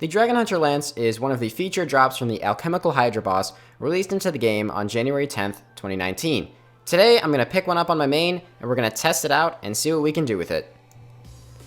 The Dragon Hunter Lance is one of the feature drops from the Alchemical Hydra boss released into the game on January 10th, 2019. Today, I'm going to pick one up on my main, and we're going to test it out and see what we can do with it.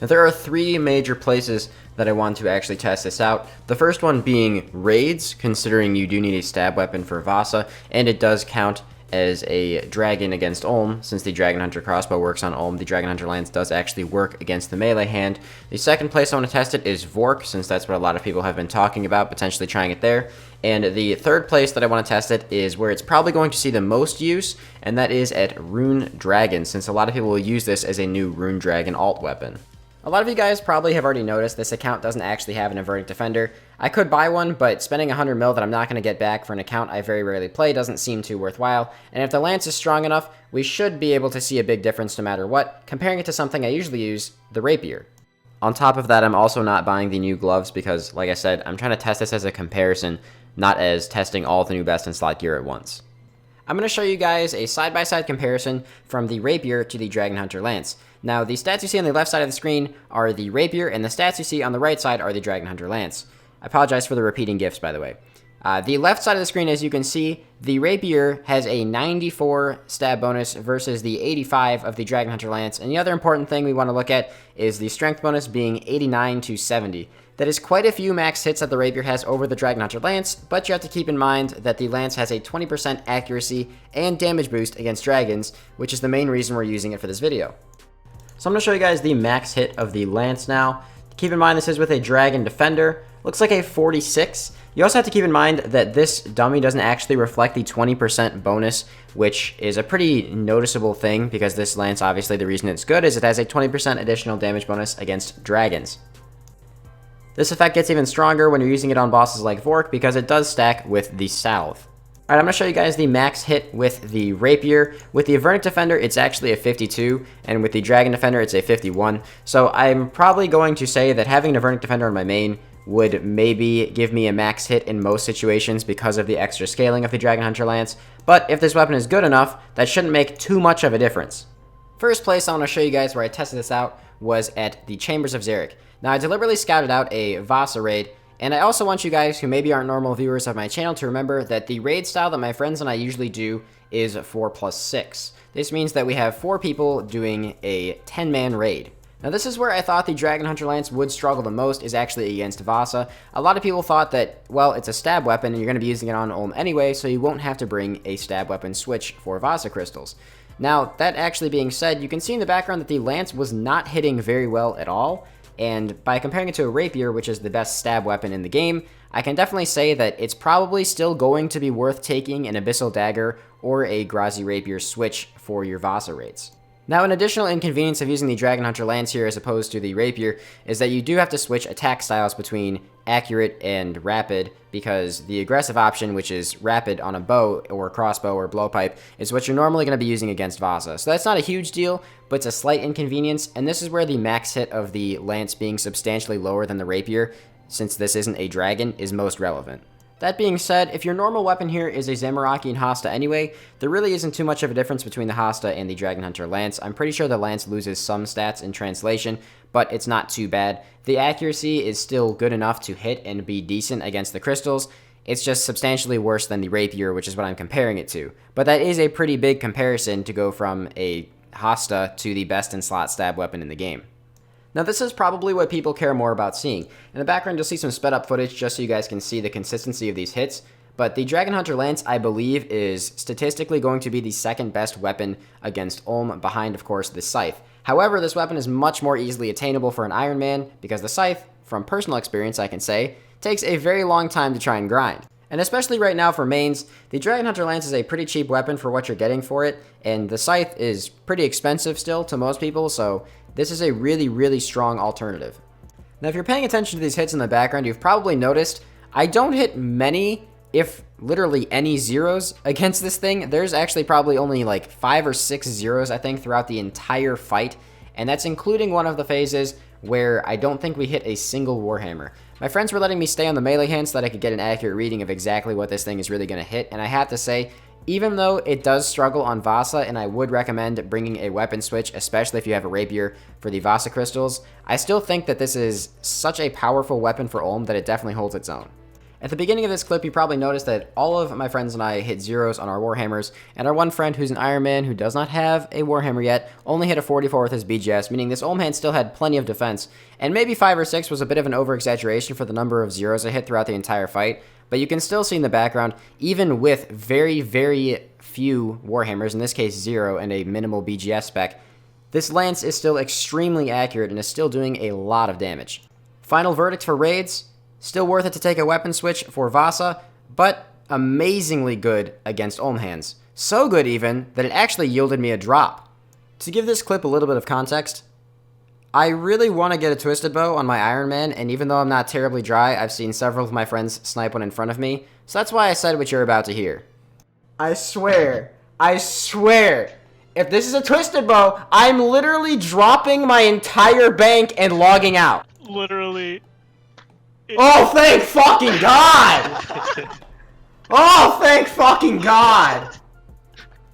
Now, there are three major places that I want to actually test this out. The first one being raids, considering you do need a stab weapon for Vasa, and it does count as a dragon against Olm. Since the Dragon Hunter crossbow works on Olm, the Dragon Hunter Lance does actually work against the melee hand. The second place I want to test it is Vork, since that's what a lot of people have been talking about, potentially trying it there. And the third place that I want to test it is where it's probably going to see the most use, and that is at Rune Dragons, since a lot of people will use this as a new Rune Dragon alt weapon. A lot of you guys probably have already noticed this account doesn't actually have an Inverted Defender. I could buy one, but spending 100 mil that I'm not going to get back for an account I very rarely play doesn't seem too worthwhile, and if the Lance is strong enough, we should be able to see a big difference no matter what, comparing it to something I usually use, the Rapier. On top of that, I'm also not buying the new gloves because, like I said, I'm trying to test this as a comparison, not as testing all the new best in slot gear at once. I'm going to show you guys a side-by-side comparison from the Rapier to the Dragon Hunter Lance. Now, the stats you see on the left side of the screen are the Rapier, and the stats you see on the right side are the Dragon Hunter Lance. I apologize for the repeating gifs, by the way. The left side of the screen, as you can see, the Rapier has a 94 stab bonus versus the 85 of the Dragon Hunter Lance, and the other important thing we want to look at is the strength bonus being 89 to 70. That is quite a few max hits that the Rapier has over the Dragon Hunter Lance, but you have to keep in mind that the Lance has a 20% accuracy and damage boost against dragons, which is the main reason we're using it for this video. So I'm going to show you guys the max hit of the Lance now. Keep in mind this is with a Dragon Defender. Looks like a 46. You also have to keep in mind that this dummy doesn't actually reflect the 20% bonus, which is a pretty noticeable thing because this Lance, obviously the reason it's good is it has a 20% additional damage bonus against dragons. This effect gets even stronger when you're using it on bosses like Vork because it does stack with the Salve. Alright, I'm going to show you guys the max hit with the Rapier. With the Inverted Defender, it's actually a 52, and with the Dragon Defender, it's a 51. So I'm probably going to say that having an Inverted Defender on my main would maybe give me a max hit in most situations because of the extra scaling of the Dragon Hunter Lance, but if this weapon is good enough, that shouldn't make too much of a difference. First place I want to show you guys where I tested this out was at the Chambers of Xeric. Now, I deliberately scouted out a Vasa raid, and I also want you guys who maybe aren't normal viewers of my channel to remember that the raid style that my friends and I usually do is 4+6. This means that we have 4 people doing a 10-man raid. Now, this is where I thought the Dragon Hunter Lance would struggle the most, is actually against Vasa. A lot of people thought that, well, it's a stab weapon and you're going to be using it on Olm anyway, so you won't have to bring a stab weapon switch for Vasa crystals. Now, that actually being said, you can see in the background that the Lance was not hitting very well at all. And by comparing it to a Rapier, which is the best stab weapon in the game, I can definitely say that it's probably still going to be worth taking an Abyssal Dagger or a Grazi Rapier switch for your Vasa raids. Now, an additional inconvenience of using the Dragon Hunter Lance here as opposed to the Rapier is that you do have to switch attack styles between accurate and rapid, because the aggressive option, which is rapid on a bow or crossbow or blowpipe, is what you're normally going to be using against Vasa. So that's not a huge deal, but it's a slight inconvenience, and this is where the max hit of the Lance being substantially lower than the Rapier, since this isn't a dragon, is most relevant. That being said, if your normal weapon here is a Zamorakian and Hasta anyway, there really isn't too much of a difference between the Hasta and the Dragon Hunter Lance. I'm pretty sure the Lance loses some stats in translation, but it's not too bad. The accuracy is still good enough to hit and be decent against the crystals. It's just substantially worse than the Rapier, which is what I'm comparing it to. But that is a pretty big comparison to go from a Hasta to the best in slot stab weapon in the game. Now, this is probably what people care more about seeing. In the background, you'll see some sped up footage just so you guys can see the consistency of these hits. But the Dragon Hunter Lance, I believe, is statistically going to be the second best weapon against Olm, behind, of course, the Scythe. However, this weapon is much more easily attainable for an Iron Man because the Scythe, from personal experience I can say, takes a very long time to try and grind. And especially right now for mains, the Dragon Hunter Lance is a pretty cheap weapon for what you're getting for it, and the Scythe is pretty expensive still to most people, so this is a really, really strong alternative. Now, if you're paying attention to these hits in the background, you've probably noticed I don't hit many, if literally any, zeros against this thing. There's actually probably only like 5 or 6 zeros, I think, throughout the entire fight, and that's including one of the phases where I don't think we hit a single Warhammer. My friends were letting me stay on the melee hand so that I could get an accurate reading of exactly what this thing is really going to hit, and I have to say, Even though it does struggle on Vasa, and I would recommend bringing a weapon switch, especially if you have a rapier for the Vasa crystals, I still think that this is such a powerful weapon for Ulm that it definitely holds its own. At the beginning of this clip, you probably noticed that all of my friends and I hit zeros on our Warhammers, and our one friend who's an Iron Man who does not have a Warhammer yet only hit a 44 with his BGS, meaning this Ulm hand still had plenty of defense, and maybe 5 or 6 was a bit of an over-exaggeration for the number of zeros I hit throughout the entire fight, but you can still see in the background, even with very, very few Warhammers, in this case 0 and a minimal BGS spec, this lance is still extremely accurate and is still doing a lot of damage. Final verdict for raids. Still worth it to take a weapon switch for Vasa, but amazingly good against Ulm hands. So good even that it actually yielded me a drop. To give this clip a little bit of context, I really want to get a Twisted Bow on my Iron Man, and even though I'm not terribly dry, I've seen several of my friends snipe one in front of me, so that's why I said what you're about to hear. I swear, if this is a Twisted Bow, I'm literally dropping my entire bank and logging out. Literally. Oh, thank fucking God! Oh, thank fucking God!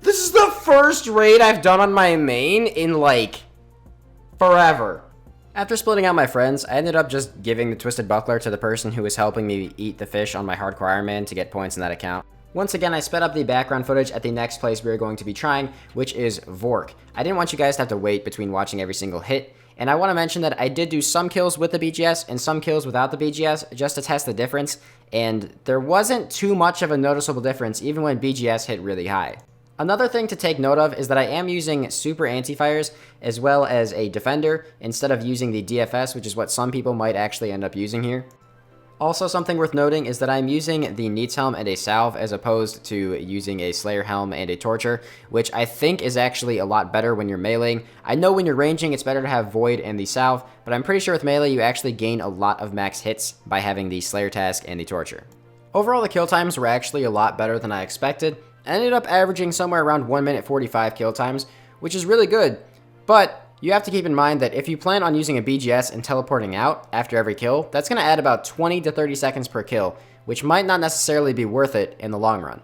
This is the first raid I've done on my main in, like, forever. After splitting out my friends, I ended up just giving the Twisted Buckler to the person who was helping me eat the fish on my Hardcore Iron Man to get points in that account. Once again, I sped up the background footage at the next place we are going to be trying, which is Vork. I didn't want you guys to have to wait between watching every single hit, and I want to mention that I did do some kills with the BGS and some kills without the BGS just to test the difference, and there wasn't too much of a noticeable difference even when BGS hit really high. Another thing to take note of is that I am using super anti-fires as well as a defender instead of using the DFS, which is what some people might actually end up using here. Also, something worth noting is that I'm using the Neats Helm and a Salve as opposed to using a Slayer Helm and a Torture, which I think is actually a lot better when you're meleeing. I know when you're ranging it's better to have Void and the Salve, but I'm pretty sure with melee you actually gain a lot of max hits by having the Slayer Task and the Torture. Overall, the kill times were actually a lot better than I expected. I ended up averaging somewhere around 1 minute 45 kill times, which is really good, but you have to keep in mind that if you plan on using a BGS and teleporting out after every kill, that's going to add about 20 to 30 seconds per kill, which might not necessarily be worth it in the long run.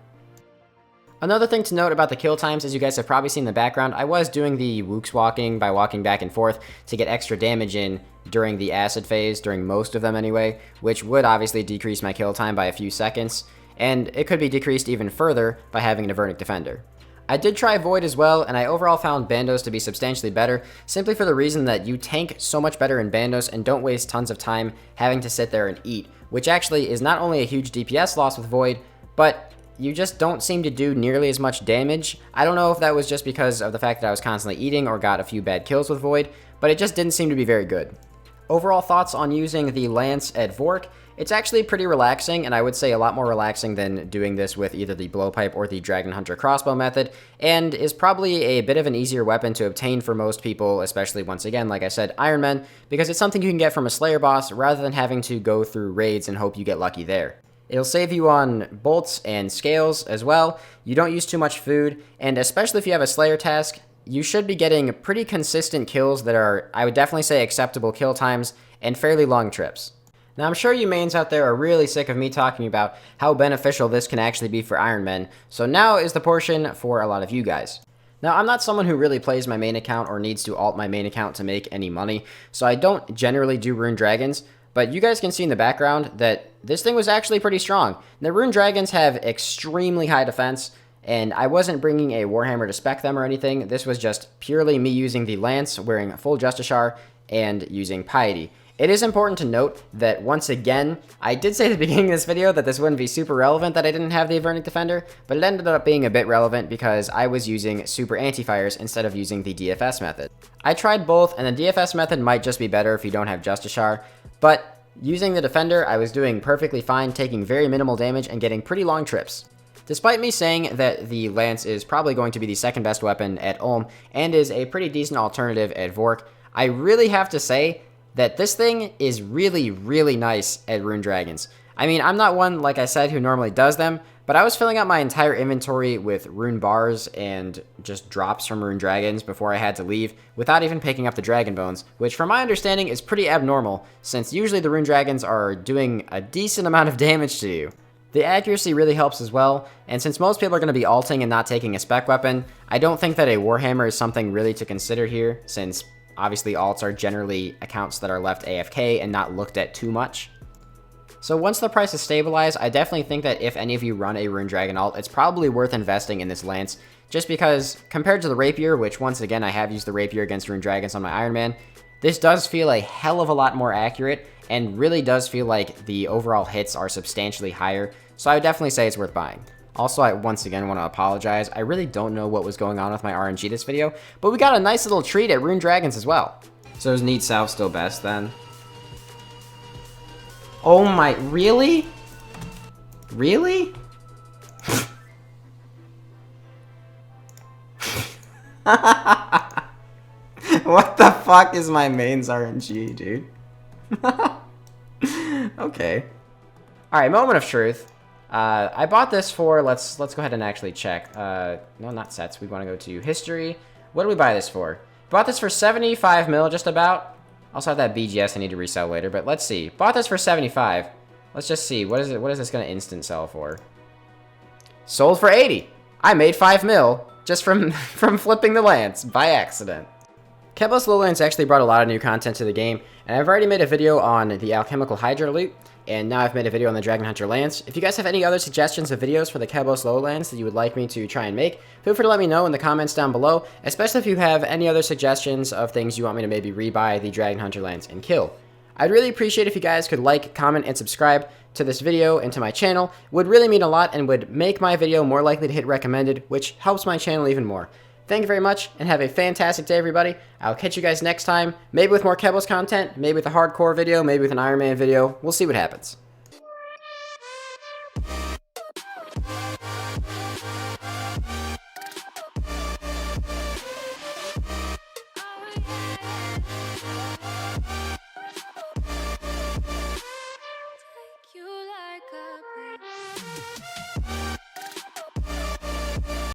Another thing to note about the kill times, as you guys have probably seen in the background, I was doing the Wooks walking by walking back and forth to get extra damage in during the acid phase, during most of them anyway, which would obviously decrease my kill time by a few seconds, and it could be decreased even further by having an Avernic Defender. I did try Void as well, and I overall found Bandos to be substantially better, simply for the reason that you tank so much better in Bandos and don't waste tons of time having to sit there and eat, which actually is not only a huge DPS loss with Void, but you just don't seem to do nearly as much damage. I don't know if that was just because of the fact that I was constantly eating or got a few bad kills with Void, but it just didn't seem to be very good. Overall thoughts on using the Lance at Vork? It's actually pretty relaxing, and I would say a lot more relaxing than doing this with either the Blowpipe or the Dragon Hunter crossbow method, and is probably a bit of an easier weapon to obtain for most people, especially, once again, like I said, Iron Men, because it's something you can get from a Slayer boss rather than having to go through raids and hope you get lucky there. It'll save you on bolts and scales as well, you don't use too much food, and especially if you have a Slayer task, you should be getting pretty consistent kills that are, I would definitely say, acceptable kill times and fairly long trips. Now, I'm sure you mains out there are really sick of me talking about how beneficial this can actually be for Iron Men, so now is the portion for a lot of you guys. Now, I'm not someone who really plays my main account or needs to alt my main account to make any money, so I don't generally do Rune Dragons, but you guys can see in the background that this thing was actually pretty strong. The Rune Dragons have extremely high defense, and I wasn't bringing a Warhammer to spec them or anything. This was just purely me using the Lance, wearing full Justiciar, and using Piety. It is important to note that, once again, I did say at the beginning of this video that this wouldn't be super relevant that I didn't have the Avernic Defender, but it ended up being a bit relevant because I was using super anti-fires instead of using the DFS method. I tried both, and the DFS method might just be better if you don't have Justiciar, but using the Defender, I was doing perfectly fine, taking very minimal damage and getting pretty long trips. Despite me saying that the Lance is probably going to be the second best weapon at Ulm and is a pretty decent alternative at Vork, I really have to say that this thing is really, really nice at Rune Dragons. I mean, I'm not one, like I said, who normally does them, but I was filling up my entire inventory with rune bars and just drops from Rune Dragons before I had to leave, without even picking up the Dragon Bones, which from my understanding is pretty abnormal, since usually the Rune Dragons are doing a decent amount of damage to you. The accuracy really helps as well, and since most people are going to be alting and not taking a spec weapon, I don't think that a Warhammer is something really to consider here, since obviously alts are generally accounts that are left AFK and not looked at too much. So once the price is stabilized, I definitely think that if any of you run a Rune Dragon alt, it's probably worth investing in this lance, just because compared to the Rapier, which once again I have used the Rapier against Rune Dragons on my Iron Man, this does feel a hell of a lot more accurate, and really does feel like the overall hits are substantially higher, so I would definitely say it's worth buying. Also, I once again want to apologize. I really don't know what was going on with my RNG this video, but we got a nice little treat at Rune Dragons as well. So is Need South still best then? Oh my, really? Really? What the fuck is my mains RNG, dude? Okay. Alright, moment of truth. I bought this for, let's go ahead and actually check. No, not sets. We want to go to history. What did we buy this for? Bought this for 75 mil, just about. Also have that BGS I need to resell later, but let's see. Bought this for 75. Let's just see. What is this going to instant sell for? Sold for 80. I made 5 mil just from flipping the lance by accident. Kebos Lowlands actually brought a lot of new content to the game, and I've already made a video on the Alchemical Hydra loot, and now I've made a video on the Dragon Hunter Lance. If you guys have any other suggestions of videos for the Kebos Lowlands that you would like me to try and make, feel free to let me know in the comments down below, especially if you have any other suggestions of things you want me to maybe rebuy the Dragon Hunter Lance and kill. I'd really appreciate if you guys could like, comment, and subscribe to this video and to my channel. It would really mean a lot and would make my video more likely to hit recommended, which helps my channel even more. Thank you very much, and have a fantastic day, everybody. I'll catch you guys next time, maybe with more Kebos content, maybe with a hardcore video, maybe with an Iron Man video. We'll see what happens.